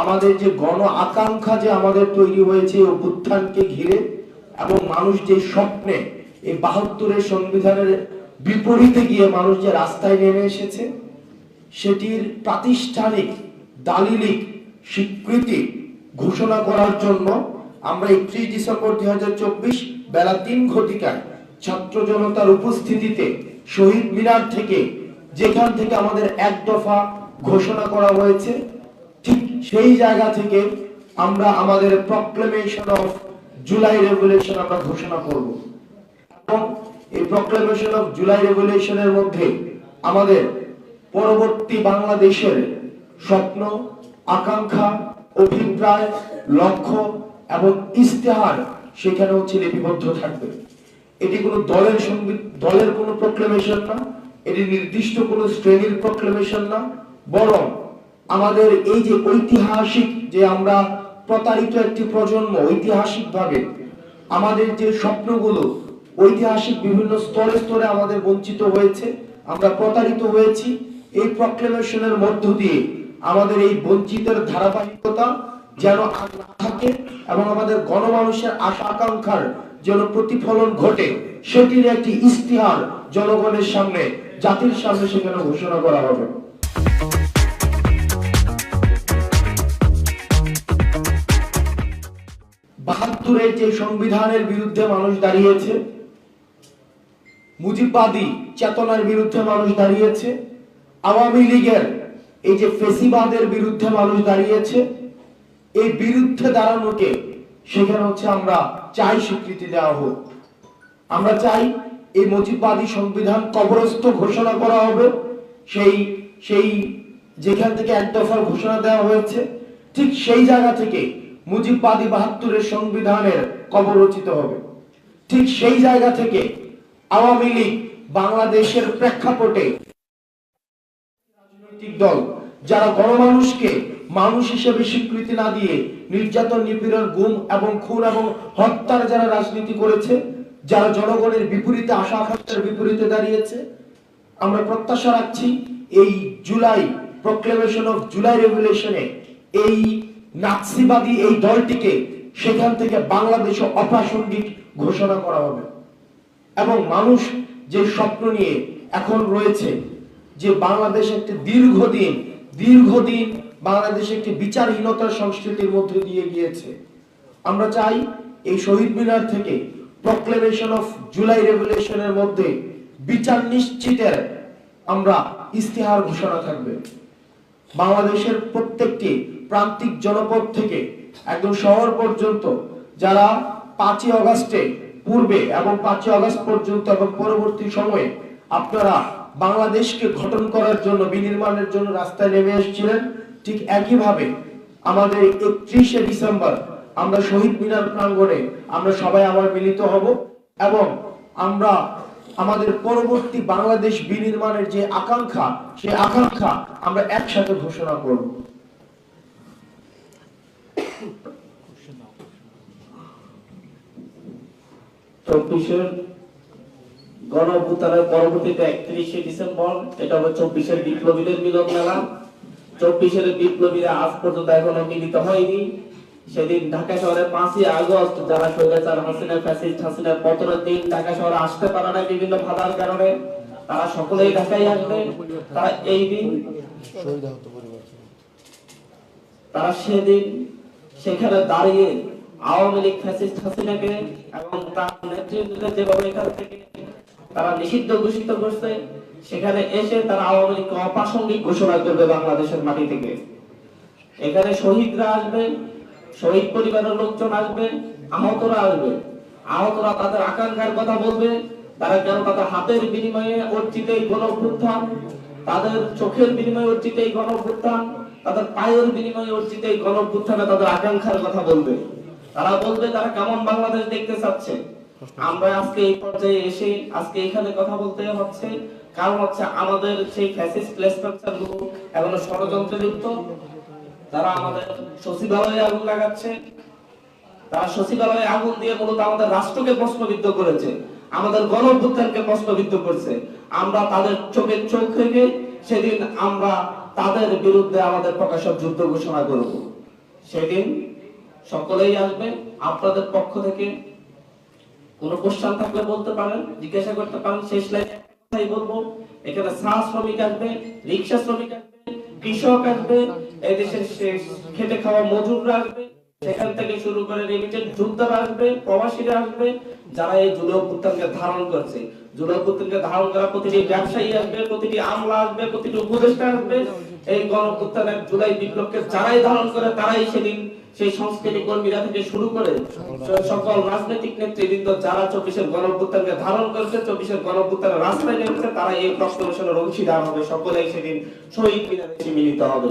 আমাদের যে গণ আকাঙ্ক্ষা যে আমাদের তৈরি হয়েছে অভ্যুত্থানকে ঘিরে, এবং মানুষ যে স্বপ্নে এই 72-এর সংবিধানের বিপরীতে গিয়ে মানুষ যে রাস্তায় নেমে এসেছে, সেটির প্রাতিষ্ঠানিক দালিলিক স্বীকৃতি ঘোষণা করার জন্য আমরা 31 ডিসেম্বর 2024 বেলা 3 ঘটিকায় ছাত্র জনতার উপস্থিতিতে শহীদ মিনার থেকে, যেখান থেকে আমাদের এক দফা ঘোষণা করা হয়েছে, ঠিক সেই জায়গা থেকে আমরা আমাদের প্রক্লেমেশন অফ জুলাই রেভলিউশন আমরা ঘোষণা করব। এবং এই প্রক্লেমেশন অফ জুলাই রেভলিউশনের মধ্যে আমাদের পরবর্তী বাংলাদেশের স্বপ্ন, আকাঙ্ক্ষা, অভিপ্রায়, লক্ষ্য এবং ইস্তেহার সেখানে হচ্ছে লিপিবদ্ধ থাকবে। এটি কোনো দলের কোনো প্রক্লেমেশন না, এটি নির্দিষ্ট কোনো শ্রেণীর প্রক্লেমেশন না, বরং আমাদের এই যে ঐতিহাসিক যে আমরা প্রতারিত একটি প্রজন্ম, ঐতিহাসিকভাবে আমাদের যে স্বপ্নগুলো ঐতিহাসিক বিভিন্ন স্তরে স্তরে আমাদের বঞ্চিত হয়েছে, আমরা প্রতারিত হয়েছি, এই প্রক্লেমেশনের মধ্য দিয়ে আমাদের এই বঞ্চিতের ধারাবাহিকতা যেন না থাকে এবং আমাদের গণমানুষের আশা আকাঙ্ক্ষার যেন প্রতিফলন ঘটে, সেটির একটি ইস্তিহার জনগণের সামনে, জাতির সামনে সেখানে ঘোষণা করা হবে। বাহাত্তরের যে সংবিধানের বিরুদ্ধে মানুষ দাঁড়িয়েছে, মুজিববাদী চেতনার বিরুদ্ধে মানুষ দাঁড়িয়েছে, আওয়ামী লীগের এই যে ফেসিবাদের বিরুদ্ধে মানুষ দাঁড়িয়েছে, এই বিরুদ্ধে দাঁড়ানোকে সেখানে হচ্ছে আমরা চাই স্বীকৃতি দেওয়া হোক। আমরা চাই এই মুজিববাদী সংবিধান কবরস্থ ঘোষণা করা হবে। সেই যেখান থেকে এক দফার ঘোষণা দেওয়া হয়েছে, ঠিক সেই জায়গা থেকে মুজিববাদী 72-এর সংবিধানের কবর রচিত হবে। ঠিক সেই জায়গা থেকে আওয়ামী লীগ বাংলাদেশের প্রেক্ষাপটে রাজনৈতিক দল যারা গণমানুষকে মানুষ হিসেবে স্বীকৃতি না দিয়ে নির্যাতন, নিপীড়ন, গুম এবং খুন এবং হত্যার যারা রাজনীতি করেছে, যারা জনগণের বিপরীতে, আশা আকাঙ্ক্ষার বিপরীতে দাঁড়িয়েছে, আমরা প্রত্যাশা রাখছি এই জুলাই প্রক্লেমেশন অফ জুলাই রেভলিউশনে এই নাৎসিবাদী এই দলটিকে সেখান থেকে বাংলাদেশে অপ্রাসঙ্গিক ঘোষণা করা হবে। এবং মানুষ যে স্বপ্ন নিয়ে এখন রয়েছে, যে বাংলাদেশ একটি দীর্ঘদিন বাংলাদেশ একটি বিচারহীনতার সংস্কৃতির মধ্যে দিয়ে গিয়েছে, আমরা চাই এই শহীদ মিনার থেকে প্রক্লেমেশন অফ জুলাই রেভলিউশনের মধ্যে বিচার নিশ্চিতের আমরা ইস্তেহার ঘোষণা থাকবে। বাংলাদেশের প্রত্যেকটি প্রান্তিক জনপদ থেকে একদম শহর পর্যন্ত যারা 5ই আগস্টে পূর্বে এবং 5ই আগস্ট পর্যন্ত এবং পরবর্তী সময়ে আপনারা বাংলাদেশকে গঠন করার জন্য, বিনির্মাণের জন্য রাস্তায় নেমে এসেছিলেন, ঠিক একইভাবে আমাদের 31শে ডিসেম্বর আমরা শহীদ মিনার প্রাঙ্গণে আমরা সবাই আবার মিলিত হব এবং আমরা আমাদের পরবর্তী বাংলাদেশ বিনির্মাণের যে আকাঙ্ক্ষা, সেই আকাঙ্ক্ষা আমরা একসাথে ঘোষণা করব। চব্বিশের গণ অভ্যুত্থানের পরবর্তীতে 31শে ডিসেম্বর, এটা হলো 24-এর বিপ্লবীদের মিলন মেলা। 24-এর বিপ্লবীরা আজ পর্যন্ত এখনো মিলিত হয়নি। সেদিন ঢাকা শহরে 5ই আগস্ট যারা স্বৈরাচার হাসিনা, ফ্যাসিস্ট হাসিনার পতনের দিন ঢাকা শহরে আসতে পারে না বিভিন্ন বাধার কারণে, তারা সকলেই ঢাকায় আসবে। তারা এই দিন, তারা সেদিন সেখানে দাঁড়িয়ে আওয়ামী লীগ ফ্যাসিস্ট হাসিনাকে এবং তার নেতৃত্বে যেভাবে এখান থেকে তারা নিষিদ্ধ ঘোষিত করছে, সেখানে এসে তারা আওয়ামী লীগকে অপ্রাসঙ্গিক ঘোষণা করবে বাংলাদেশের মাটি থেকে। এখানে শহীদরা আসবে, শহীদ পরিবারের লোকজন আসবে, আহতরা আসবে। আহতরা তাদের আকাঙ্ক্ষার কথা বলবে, তারা যেন তাদের হাতের বিনিময়ে অর্জিত এই গণঅভ্যুত্থান, তাদের চোখের বিনিময়ে অর্জিত এই গণঅভ্যুত্থান, তাদের পায়ের বিনিময়ে অর্জিত এই গণঅভ্যুত্থানে তাদের আকাঙ্ক্ষার কথা বলবে। তারা বলবে তারা কেমন বাংলাদেশ দেখতে চাচ্ছে। আমরা আজকে এই পর্যায়ে এসে আজকে এখানে কথা বলতে হচ্ছে, কারণ হচ্ছে আমাদের সেই ফ্যাসিস্ট প্লেসমেন্টার গুলো এখনো ষড়যন্ত্রে লিপ্ত। তারা আমাদের সচিবালয়ে আগুন লাগাচ্ছে, তারা সচিবালয়ে আগুন দিয়ে মূলত আমাদের রাষ্ট্রকে প্রশ্নবিদ্ধ করেছে, আমাদের গণঅভ্যুত্থানকে প্রশ্নবিদ্ধ করছে। আমরা তাদের চোখে চোখ রেখে সেদিন আমরা তাদের বিরুদ্ধে আমাদের প্রকাশ্য যুদ্ধ ঘোষণা করব। সেদিন সকলেই আসবে। আপনাদের পক্ষ থেকে কোনো কোশ্চেন থাকলে বলতে পারেন, জিজ্ঞাসা করতে পারেন। শেষ লাইনে একটা কথাই বলবো, এখানে চা শ্রমিক আসবে, রিক্সা শ্রমিক আসবে, কৃষক আসবে, এই দেশের খেটে খাওয়া মজুররা আসবে, সেখান থেকে শুরু করে রেমিটেন্স যোদ্ধারা আসবে, প্রবাসীরা আসবে, যারা এই জুলাই অভ্যুত্থানকে ধারণ করছে। জুলাই অভ্যুত্থানকে ধারণ করা প্রতিটি ব্যবসায়ী আসবে, প্রতিটি আমলা আসবে, প্রতিটি উপদেষ্টা আসবে। এই গণ অভ্যুত্থানের জুলাই বিপ্লবকে যারাই ধারণ করে তারাই সেদিন সেই সংস্কৃতি কর্মীরা থেকে শুরু করে সকল রাজনৈতিক নেতৃবৃন্দ যারা 24-এর গণ অভ্যুত্থানকে ধারণ করেছে, 24-এর গণ অভ্যুত্থানের রাস্তায় নেমেছে, তারা এই প্রশ্ন অংশীদার হবে। সকলেই সেদিন শহীদ মিনারে মিলিত হবে।